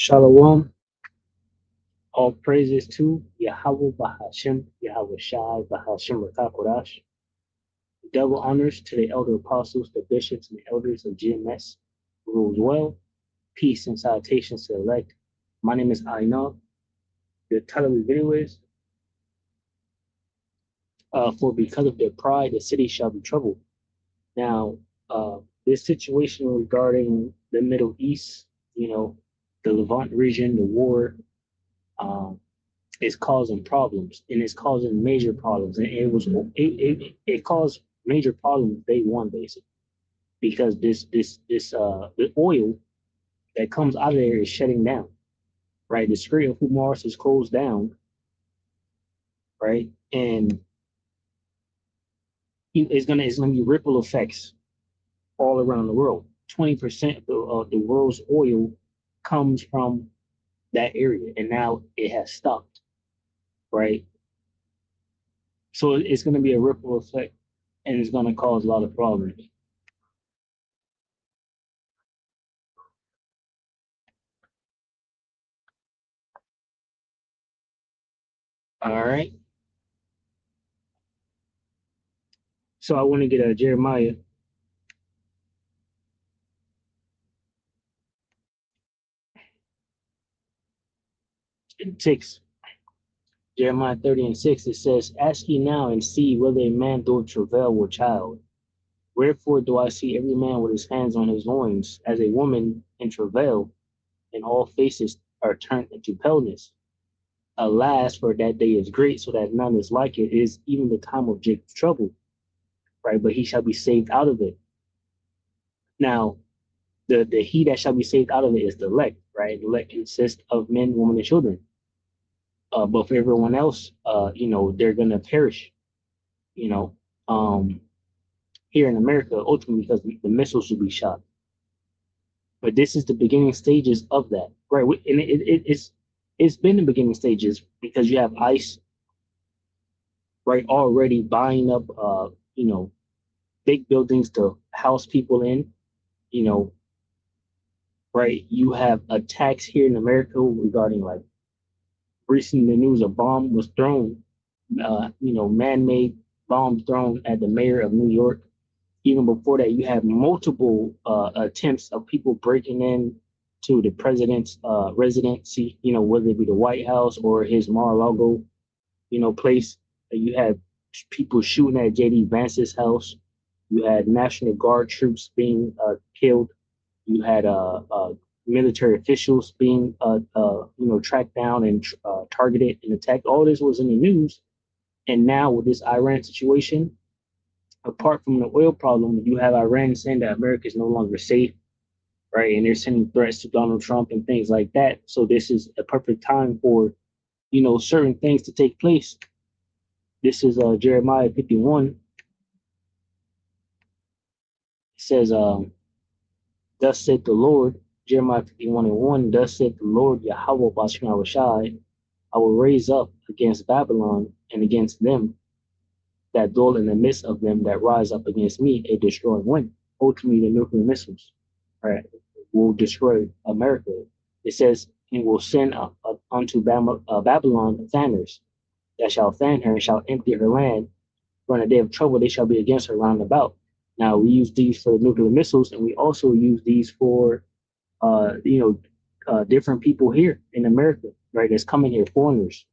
Shalom, all praises to Yahweh Bahashem, Yahweh Shai, Bahashem Rakakodash. Double honors to the elder apostles, the bishops, and the elders of GMS. Rules well. Peace and salutations to the elect. My name is Aina. The title of the video is For Because of Their Pride, the City Shall Be Troubled. Now, this situation regarding the Middle East, the Levant region, the war, um, is causing problems and it's causing major problems. And it caused major problems day one basically because the oil that comes out of there is shutting down, right? The Strait of Hormuz is closed down, right? And it's gonna be ripple effects all around the world. 20% of the world's oil comes from that area, and now it has stopped, right? So it's going to be a ripple effect, and it's going to cause a lot of problems. All right. So I want to get a Jeremiah 6, Jeremiah 30 and 6. It says, Ask ye now and see whether a man doeth travail with child. Wherefore do I see every man with his hands on his loins, as a woman in travail, and all faces are turned into paleness. Alas, for that day is great, so that none is like it. It is even the time of Jacob's trouble, right? But he shall be saved out of it. Now, the he that shall be saved out of it is the elect, right? The elect consists of men, women, and children. But for everyone else, they're gonna perish. You know, um, here in America, ultimately because the missiles will be shot. But this is the beginning stages of that, right? And it's been the beginning stages because you have ICE, right, already buying up, big buildings to house people in. You know, right? You have attacks here in America regarding like recently the news a bomb was thrown, man-made bomb thrown at the mayor of New York. Even before that, you have multiple attempts of people breaking in to the president's residency, whether it be the White House or his Mar-a-Lago, place. You had people shooting at J.D. Vance's house. You had National Guard troops being killed. You had military officials being, tracked down and targeted and attacked. All this was in the news. And now with this Iran situation, apart from the oil problem, you have Iran saying that America is no longer safe, right? And they're sending threats to Donald Trump and things like that. So this is a perfect time for, certain things to take place. This is Jeremiah 51. It says, Thus said the Lord, Jeremiah 51 and 1, Thus said the Lord, Yahweh Bashim Rashai, I will raise up against Babylon and against them that dwell in the midst of them that rise up against me a destroying wind. Ultimately, the nuclear missiles, right, will destroy America. It says, and will send unto Babylon fanners that shall fan her and shall empty her land. For in a day of trouble, they shall be against her round about. Now, we use these for nuclear missiles, and we also use these for, different people here in America, right, that's coming here, foreigners,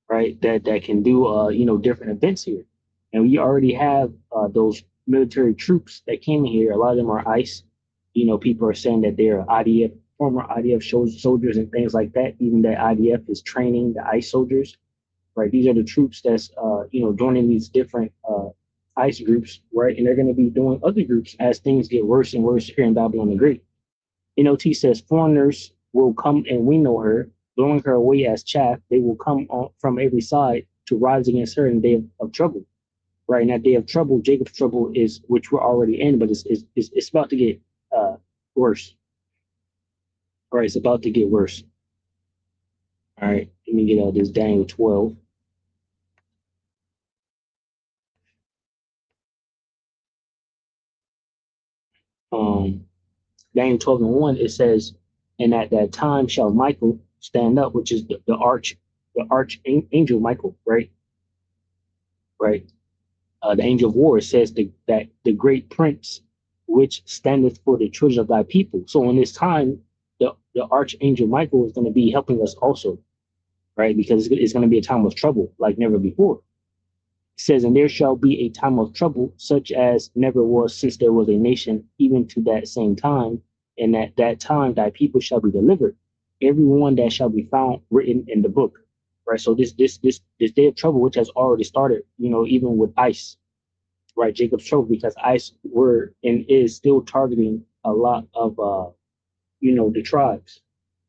right? That can do different events here, and we already have those military troops that came in here. A lot of them are ICE. People are saying that they're IDF, former IDF soldiers and things like that. Even that IDF is training the ICE soldiers, right? These are the troops that's joining these different ICE groups, right? And they're going to be doing other groups as things get worse and worse here in Babylon the Great. NOT says foreigners will come and winnow her, blowing her away as chaff. They will come from every side to rise against her in the day of trouble. Right, in that day of trouble, Jacob's trouble is, which we're already in, but it's about to get worse. All right, it's about to get worse. All right, let me get this Daniel 12. Daniel 12 and 1, it says, And at that time shall Michael stand up, which is the archangel Michael, right? Right. The angel of war says that the great prince, which standeth for the children of thy people. So in this time, the archangel Michael is going to be helping us also, right? Because it's going to be a time of trouble like never before. It says, and there shall be a time of trouble such as never was since there was a nation, even to that same time. And at that time, thy people shall be delivered, everyone that shall be found written in the book, right? So this day of trouble, which has already started, even with ICE, right? Jacob's trouble, because ICE were and is still targeting a lot of the tribes.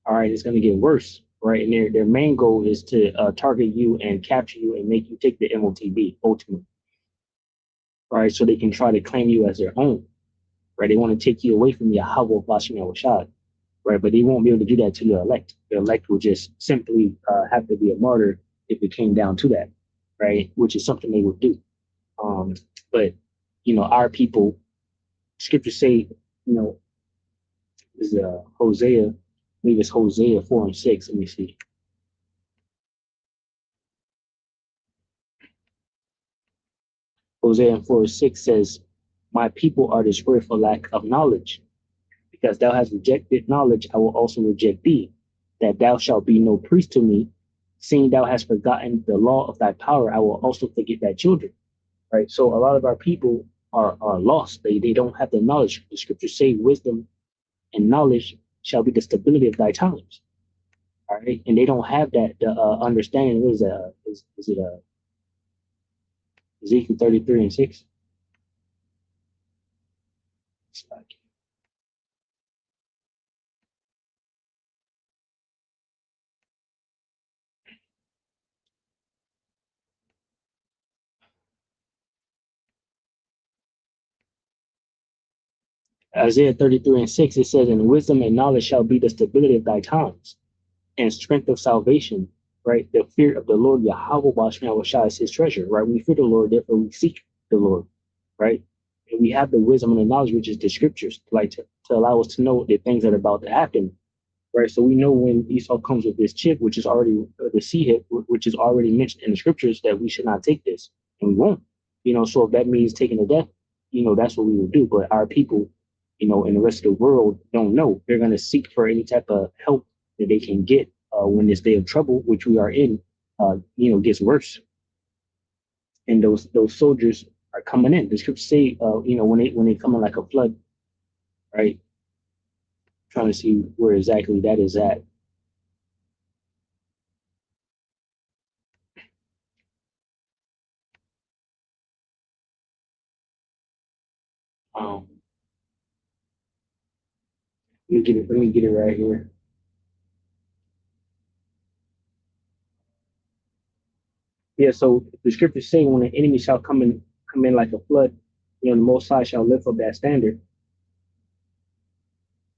All right, it's going to get worse, right? And their main goal is to target you and capture you and make you take the MOTB ultimately, right? So they can try to claim you as their own, right? They want to take you away from Yahweh Bashim Shad, right? But they won't be able to do that to your elect. The elect will just simply have to be a martyr if it came down to that, right? Which is something they would do. But our people, scriptures say, is Hosea, I believe it's Hosea 4:6. Let me see. Hosea 4:6 says, my people are destroyed for lack of knowledge. Because thou hast rejected knowledge, I will also reject thee, that thou shalt be no priest to me. Seeing thou hast forgotten the law of thy power, I will also forget thy children. Right. So a lot of our people are lost. They don't have the knowledge. The scriptures say wisdom and knowledge shall be the stability of thy times. All right. And they don't have that understanding. What is it Ezekiel 33:6? Isaiah 33:6, it says, and wisdom and knowledge shall be the stability of thy times, and strength of salvation, right? The fear of the Lord, Yahweh Bashman is his treasure, right? We fear the Lord, therefore we seek the Lord, right? And we have the wisdom and the knowledge, which is the scriptures, like to allow us to know the things that are about to happen, right? So we know when Esau comes with this chip, which is already the sea hit, which is already mentioned in the scriptures, that we should not take this, and we won't. So if that means taking the death, that's what we will do. But our people, in the rest of the world don't know. They're going to seek for any type of help that they can get when this day of trouble, which we are in, gets worse. And those soldiers are coming in. The scriptures say, when they come in like a flood, right? Trying to see where exactly that is at. Um, Let me get it right here. Yeah. So the scriptures say, when an enemy shall come in like a flood, the Most High shall lift up that standard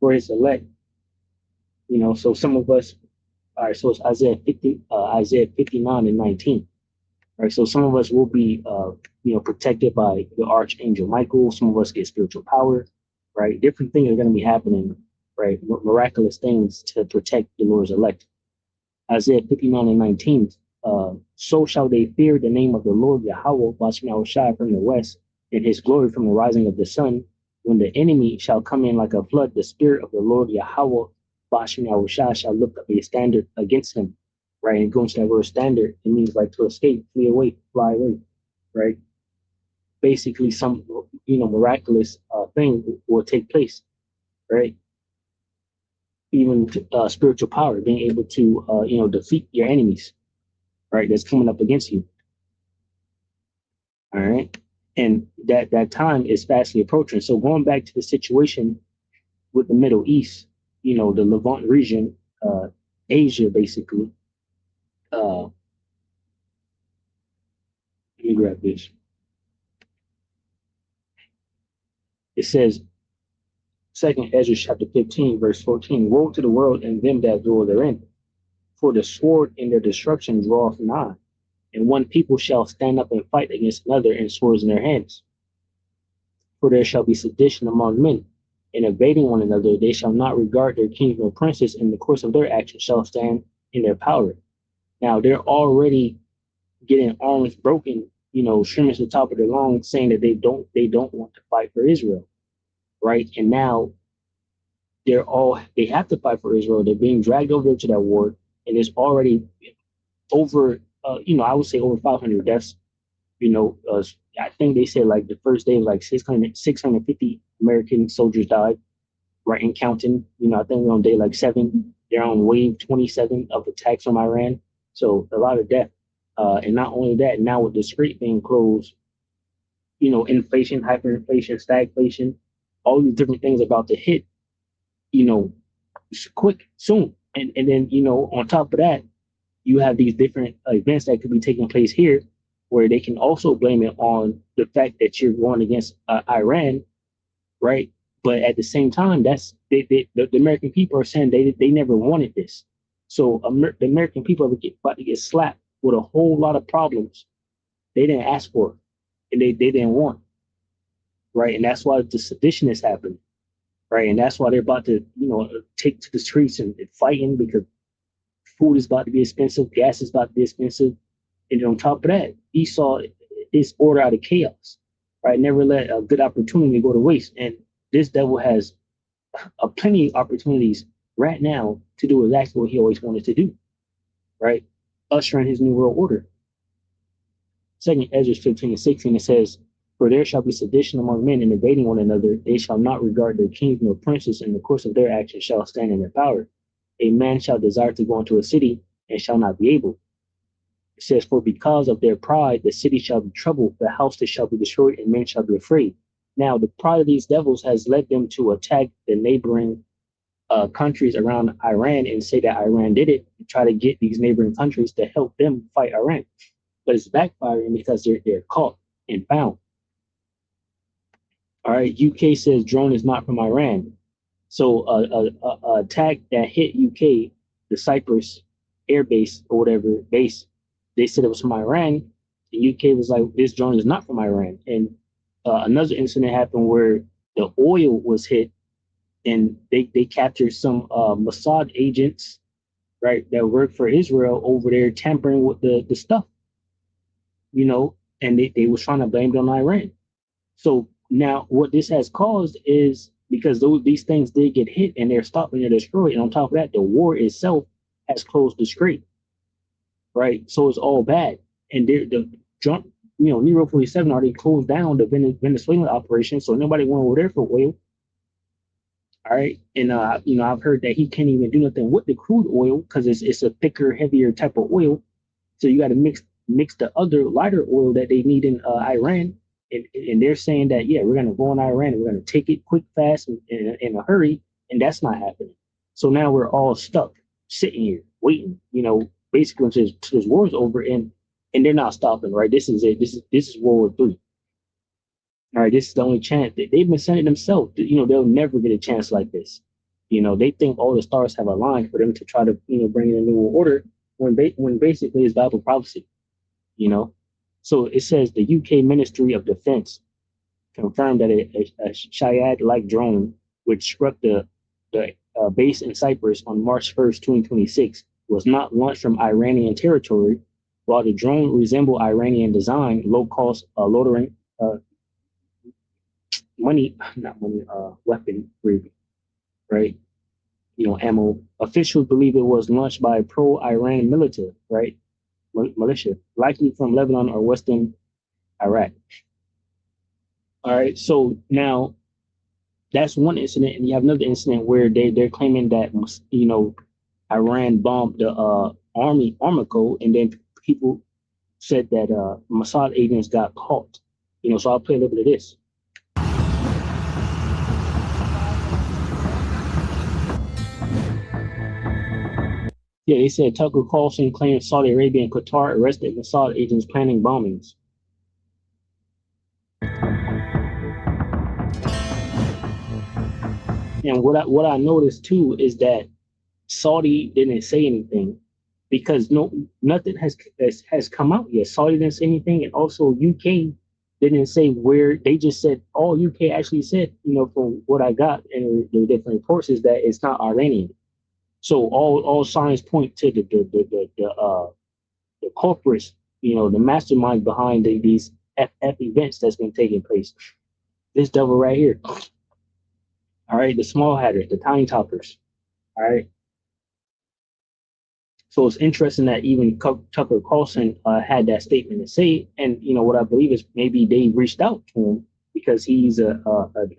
for his elect. So some of us. All right. So it's Isaiah 59:19. Right. So some of us will be, protected by the archangel Michael. Some of us get spiritual power, right? Different things are going to be happening, right? Miraculous things to protect the Lord's elect. Isaiah 59:19. So shall they fear the name of the Lord Yahweh, watching our shine from the west, and his glory from the rising of the sun. When the enemy shall come in like a flood, the spirit of the Lord Yahweh, watching our shine, shall lift up a standard against him. Right. And going to that word standard, it means like to escape, flee away, fly away. Right. Basically, some miraculous thing will take place. Right. Even spiritual power, being able to defeat your enemies, right? That's coming up against you. All right. And that time is fastly approaching. So going back to the situation with the Middle East, the Levant region, Asia, basically. Let me grab this. It says, Second Ezra chapter 15, verse 14, woe to the world and them that dwell therein, for the sword in their destruction draweth nigh, and one people shall stand up and fight against another, and swords in their hands. For there shall be sedition among men, and evading one another, they shall not regard their kings nor princes, and the course of their actions shall stand in their power. Now they're already getting arms broken, screaming to the top of their lungs, saying that they don't want to fight for Israel, right? And now they have to fight for Israel. They're being dragged over to that war, and there's already over, I would say over 500 deaths. I think they said like the first day was like 650 American soldiers died, right, and counting. I think we're on day like 7. They're on wave 27 of attacks from Iran. So a lot of death. And not only that, now with the Strait being closed, inflation, hyperinflation, stagflation, all these different things about to hit, you know, quick, soon. And then, on top of that, you have these different events that could be taking place here where they can also blame it on the fact that you're going against Iran, right? But at the same time, the American people are saying they never wanted this. So the American people are about to get slapped with a whole lot of problems they didn't ask for and they didn't want, right? And that's why the sedition is happening, right? And that's why they're about to, take to the streets and fighting because food is about to be expensive, gas is about to be expensive. And on top of that, Esau is order out of chaos, right? Never let a good opportunity go to waste. And this devil has plenty of opportunities right now to do exactly what he always wanted to do, right? Ushering his new world order. Second Ezra 15:16, it says, "For there shall be sedition among men, and invading one another. They shall not regard their kings nor princes, and the course of their actions shall stand in their power. A man shall desire to go into a city, and shall not be able." It says, "For because of their pride, the city shall be troubled, the house that shall be destroyed, and men shall be afraid." Now, the pride of these devils has led them to attack the neighboring countries around Iran and say that Iran did it, and try to get these neighboring countries to help them fight Iran. But it's backfiring because they're caught and found. All right, UK says drone is not from Iran. So a attack that hit UK, the Cyprus air base or whatever base, they said it was from Iran. The UK was like, this drone is not from Iran. And another incident happened where the oil was hit and they captured some Mossad agents, right, that work for Israel over there tampering with the stuff, and they was trying to blame it on Iran. So now what this has caused is because these things did get hit and they're stopped and they're destroyed. And on top of that, the war itself has closed the strait, right? So it's all bad. And the jump, Nero 47 already closed down the Venezuelan operation, so nobody went over there for oil. All right, and I've heard that he can't even do nothing with the crude oil because it's a thicker, heavier type of oil. So you got to mix the other lighter oil that they need in Iran, and they're saying that we're gonna go in Iran and we're gonna take it quick, fast, in a hurry, and that's not happening. So now we're all stuck sitting here waiting, basically until this war's over, and they're not stopping. Right, this is it. This is World War III. All right, this is the only chance. They've been saying it themselves. They'll never get a chance like this. They think all the stars have aligned for them to try to, bring in a new order when basically it's Bible prophecy. So it says the UK Ministry of Defense confirmed that a Shayad-like drone, which struck the base in Cyprus on March 1st, 2026, was not launched from Iranian territory. While the drone resembled Iranian design, low-cost loitering weapon, right? Ammo. Officials believe it was launched by a pro-Iran militia, right? Militia, likely from Lebanon or Western Iraq. All right, so now that's one incident, and you have another incident where they're claiming that Iran bombed the army Armico, and then people said that Mossad agents got caught. So I'll play a little bit of this. Yeah, they said Tucker Carlson claims Saudi Arabia and Qatar arrested Mossad agents planning bombings. And what I noticed too is that Saudi didn't say anything because nothing has come out yet. Saudi didn't say anything, and also UK They didn't say where. They just said all UK actually said, from what I got in the different reports, is that it's not Iranian. So all signs point to the culprits, the mastermind behind these FF events that's been taking place. This devil right here. All right, the small hatters, the tiny toppers. All right. So it's interesting that even Tucker Carlson had that statement to say, and what I believe is maybe they reached out to him because he's a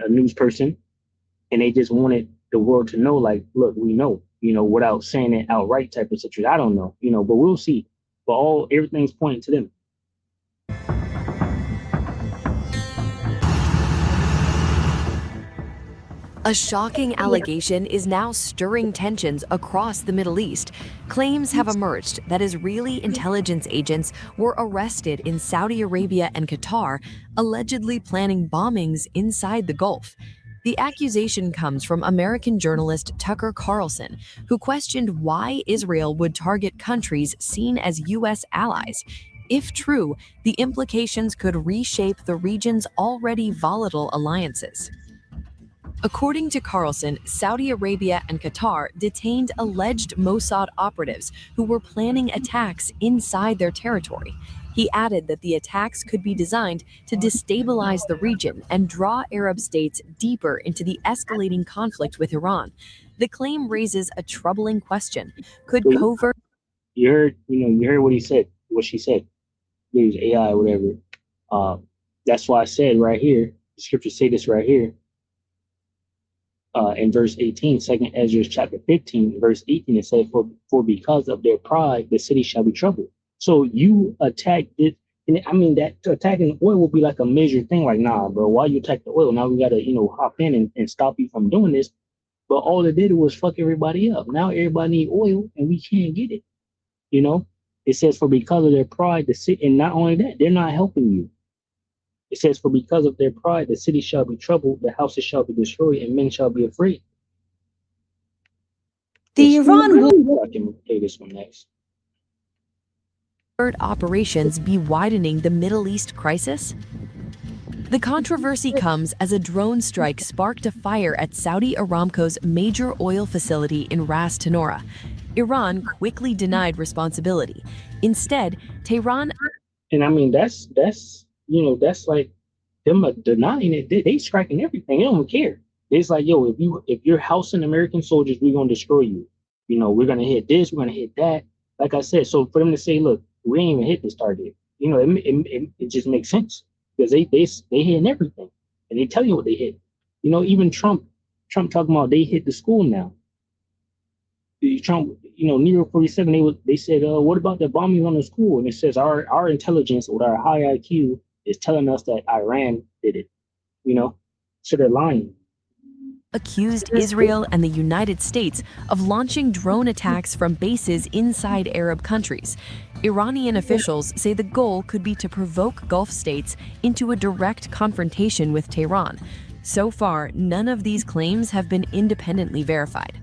news person, and they just wanted the world to know, like, look, we know, without saying it outright type of situation. I don't know, but we'll see. But everything's pointing to them. A shocking allegation is now stirring tensions across the Middle East. Claims have emerged that Israeli intelligence agents were arrested in Saudi Arabia and Qatar, allegedly planning bombings inside the Gulf. The accusation comes from American journalist Tucker Carlson, who questioned why Israel would target countries seen as U.S. allies. If true, the implications could reshape the region's already volatile alliances. According to Carlson, Saudi Arabia and Qatar detained alleged Mossad operatives who were planning attacks inside their territory. He added that the attacks could be designed to destabilize the region and draw Arab states deeper into the escalating conflict with Iran. The claim raises a troubling question. Could covert You heard what he said, what she said. Use AI or whatever. That's why I said right here, the scriptures say this right here. In verse 18, 2nd Ezra chapter 15, verse 18, it says, for because of their pride, the city shall be troubled. So you attack it. And I mean, that attacking the oil will be like a measured thing. Like, nah, bro, why you attack the oil? Now we got to, hop in and stop you from doing this. But all it did was fuck everybody up. Now everybody need oil and we can't get it. It says, for because of their pride, the city, and not only that, they're not helping you. It says, for because of their pride, the city shall be troubled, the houses shall be destroyed, and men shall be afraid. The Iran war. I can play this one next. Operations be widening the Middle East crisis? The controversy comes as a drone strike sparked a fire at Saudi Aramco's major oil facility in Ras Tanura. Iran quickly denied responsibility. Instead, Tehran... And I mean, that's like them denying it. They striking everything. They don't care. It's like, yo, if you're housing American soldiers, we're gonna destroy you. We're gonna hit this, we're gonna hit that. Like I said, so for them to say, look, we ain't even hit this target, it just makes sense because they hitting everything and they tell you what they hit. Even Trump talking about they hit the school now. Trump, Nero 47, they said, what about the bombing on the school? And it says our intelligence with our high IQ is telling us that Iran did it, so they're lying. Accused Israel and the United States of launching drone attacks from bases inside Arab countries. Iranian officials say the goal could be to provoke Gulf states into a direct confrontation with Tehran. So far, none of these claims have been independently verified.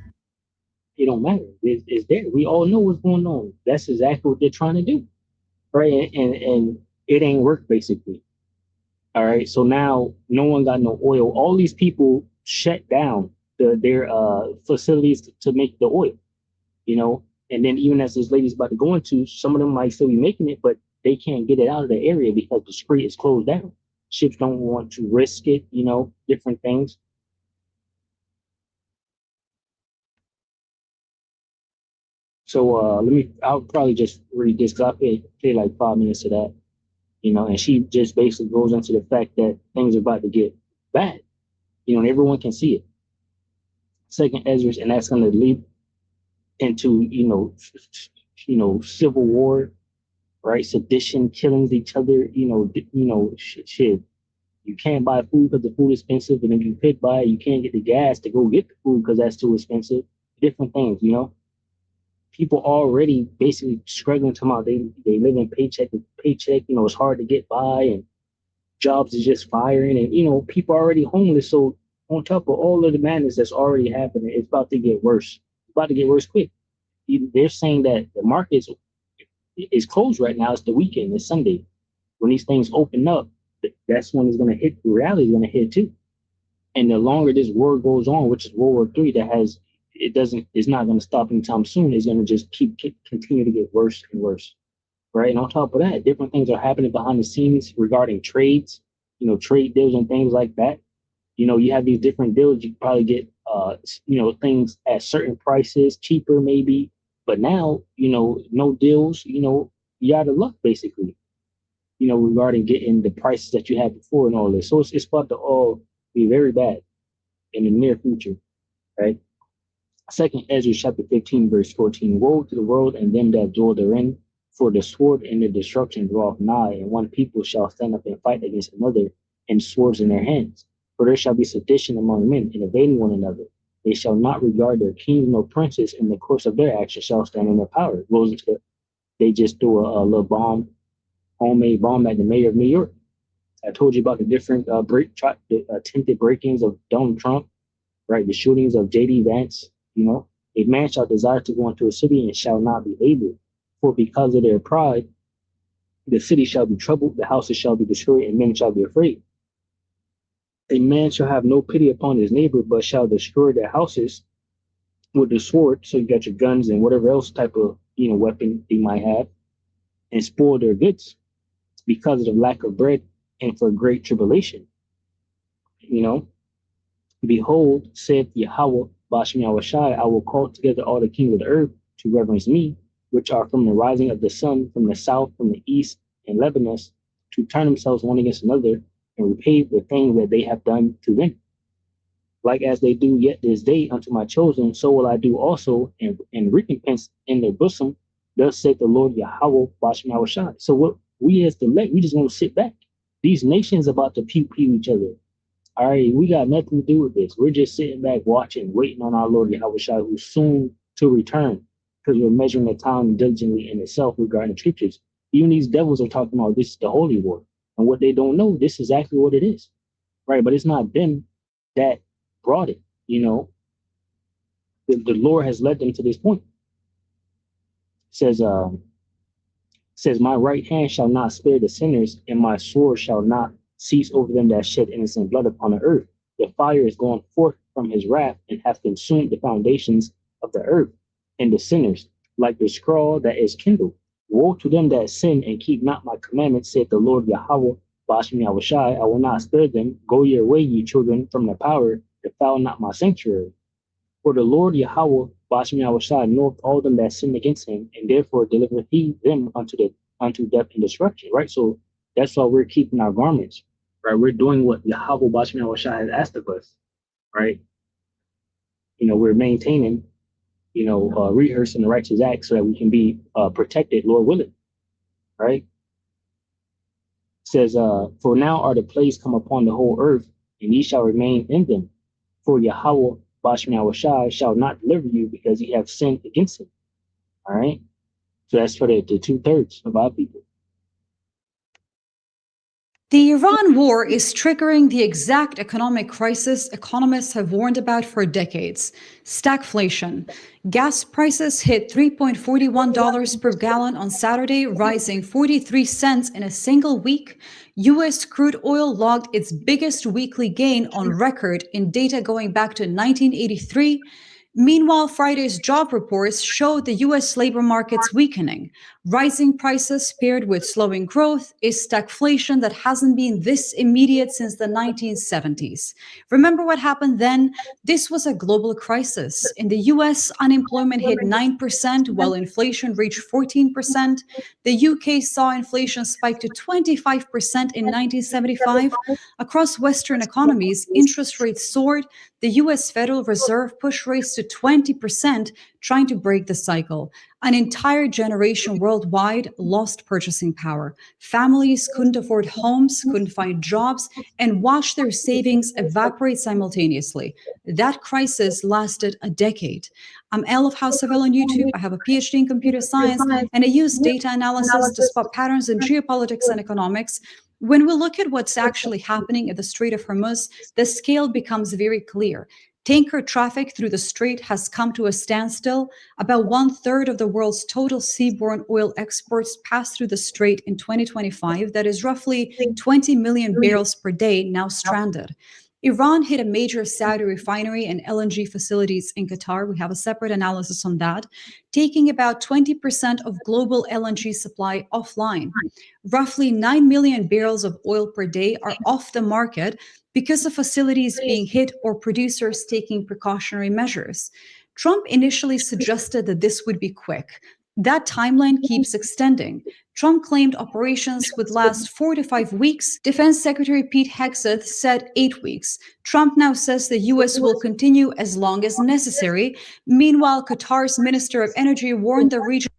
It don't matter. It's there. We all know what's going on. That's exactly what they're trying to do, right? And it ain't work, basically. All right. So now no one got no oil. All these people shut down their facilities to make the oil, And then even as this lady's about to go into, some of them might still be making it, but they can't get it out of the area because the strait is closed down. Ships don't want to risk it, different things. So I'll probably just read this because I play like 5 minutes of that, and she just basically goes into the fact that things are about to get bad, and everyone can see it. 2nd Ezra, and that's going to lead into, civil war, right? Sedition, killings each other, shit. You can't buy food because the food is expensive, and if you could buy it, you can't get the gas to go get the food because that's too expensive. Different things, People already basically struggling to out. They live in paycheck to paycheck. It's hard to get by, and jobs is just firing, and people are already homeless. So on top of all of the madness that's already happening, it's about to get worse. It's about to get worse quick. They're saying that the market is closed right now. It's the weekend. It's Sunday. When these things open up, that's when it's going to hit. Reality is going to hit too. And the longer this war goes on, which is World War III, it's not going to stop anytime soon. It's going to just continue to get worse and worse, right? And on top of that, different things are happening behind the scenes regarding trades, trade deals and things like that. You have these different deals. You probably get, things at certain prices, cheaper maybe. But now, no deals. You out of luck basically. Regarding getting the prices that you had before and all this. So it's about to all be very bad in the near future, right? Second Ezra chapter 15, verse 14. Woe to the world and them that dwell therein, for the sword and the destruction draweth nigh, and one people shall stand up and fight against another, and swords in their hands. For there shall be sedition among men, and evading one another. They shall not regard their kings nor princes, and the course of their actions shall stand in their power. They just threw a little homemade bomb at the mayor of New York. I told you about the different attempted break-ins of Donald Trump, right? The shootings of J.D. Vance. A man shall desire to go into a city and shall not be able, for because of their pride, the city shall be troubled, the houses shall be destroyed, and men shall be afraid. A man shall have no pity upon his neighbor, but shall destroy their houses with the sword. So you got your guns and whatever else type of weapon they might have, and spoil their goods because of the lack of bread and for great tribulation. Behold, saith Yahweh, Bashem Yahushai, I will call together all the kings of the earth to reverence me, which are from the rising of the sun, from the south, from the east, and Lebanon, to turn themselves one against another, and repay the things that they have done to them. Like as they do yet this day unto my chosen, so will I do also, and recompense in their bosom. Thus saith the Lord Yahweh, Bashem Yahushai. So what we as the elect, we just want to sit back. These nations about to pew each other. All right, we got nothing to do with this. We're just sitting back watching, waiting on our Lord Yahweh Shai, who's soon to return, because we're measuring the time diligently in itself regarding the scriptures. Even these devils are talking about this is the holy war. And what they don't know, this is exactly what it is. Right? But it's not them that brought it. The Lord has led them to this point. It says, my right hand shall not spare the sinners, and my sword shall not cease over them that shed innocent blood upon the earth. The fire is gone forth from his wrath, and hath consumed the foundations of the earth, and the sinners, like the scroll that is kindled. Woe to them that sin and keep not my commandments, saith the Lord Yahweh, Bashem Yahushai. I will not spare them. Go your way, ye children, from the power, defile not my sanctuary. For the Lord Yahweh, Bashem Yahushai, knoweth all them that sin against him, and therefore delivereth he them unto death and destruction. Right? So that's why we're keeping our garments. Right? We're doing what Yahweh, Bashem Yahushai, has asked of us. Right? We're maintaining, rehearsing the righteous acts so that we can be protected, Lord willing. Right? It says, for now are the plagues come upon the whole earth, and ye shall remain in them. For Yahweh, Bashem Yahushai, shall not deliver you because ye have sinned against him. All right? So that's for the 2/3 of our people. The Iran war is triggering the exact economic crisis economists have warned about for decades: stagflation. Gas prices hit $3.41 per gallon on Saturday, rising 43 cents in a single week. U.S. crude oil logged its biggest weekly gain on record in data going back to 1983. Meanwhile, Friday's job reports showed the U.S. labor market's weakening. Rising prices paired with slowing growth is stagflation that hasn't been this immediate since the 1970s. Remember what happened then? This was a global crisis. In the U.S., unemployment hit 9%, while inflation reached 14%. The UK saw inflation spike to 25% in 1975. Across Western economies, interest rates soared. The U.S. Federal Reserve pushed rates to 20%, trying to break the cycle. An entire generation worldwide lost purchasing power. Families couldn't afford homes, couldn't find jobs, and watched their savings evaporate simultaneously. That crisis lasted a decade. I'm Elle of House of Elle on YouTube. I have a PhD in computer science, and I use data analysis to spot patterns in geopolitics and economics. When we look at what's actually happening at the Strait of Hormuz, the scale becomes very clear. Tanker traffic through the strait has come to a standstill. About 1/3 of the world's total seaborne oil exports passed through the strait in 2025. That is roughly 20 million barrels per day now stranded. Iran hit a major Saudi refinery and LNG facilities in Qatar. We have a separate analysis on that, taking about 20% of global LNG supply offline. Roughly 9 million barrels of oil per day are off the market because of facilities being hit or producers taking precautionary measures. Trump initially suggested that this would be quick. That timeline keeps extending. Trump claimed operations would last 4 to 5 weeks. Defense Secretary Pete Hegseth said 8 weeks. Trump now says the U.S. will continue as long as necessary. Meanwhile, Qatar's Minister of Energy warned the region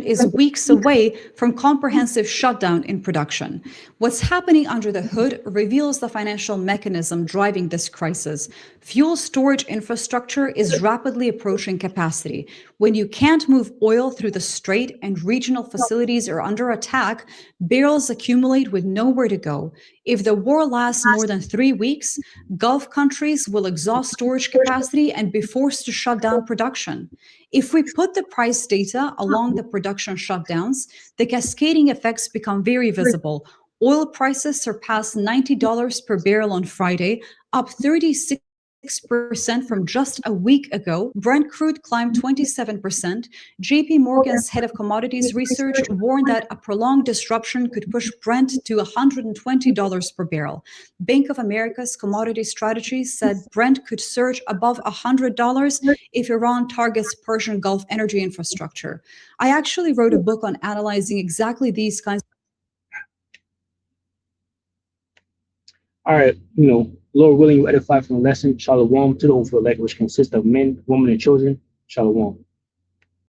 is weeks away from comprehensive shutdown in production. What's happening under the hood reveals the financial mechanism driving this crisis. Fuel storage infrastructure is rapidly approaching capacity. When you can't move oil through the strait and regional facilities are under attack, barrels accumulate with nowhere to go. If the war lasts more than 3 weeks, Gulf countries will exhaust storage capacity and be forced to shut down production. If we put the price data along the production shutdowns, the cascading effects become very visible. Oil prices surpassed $90 per barrel on Friday, up 36% from just a week ago. Brent crude climbed 27%. JP Morgan's head of commodities research warned that a prolonged disruption could push Brent to $120 per barrel. Bank of America's commodity strategy said Brent could surge above $100 if Iran targets Persian Gulf energy infrastructure. I actually wrote a book on analyzing exactly these kinds. All right, Lord willing, you edify from the lesson. Shalom to the overelect, which consists of men, women, and children. Shalom.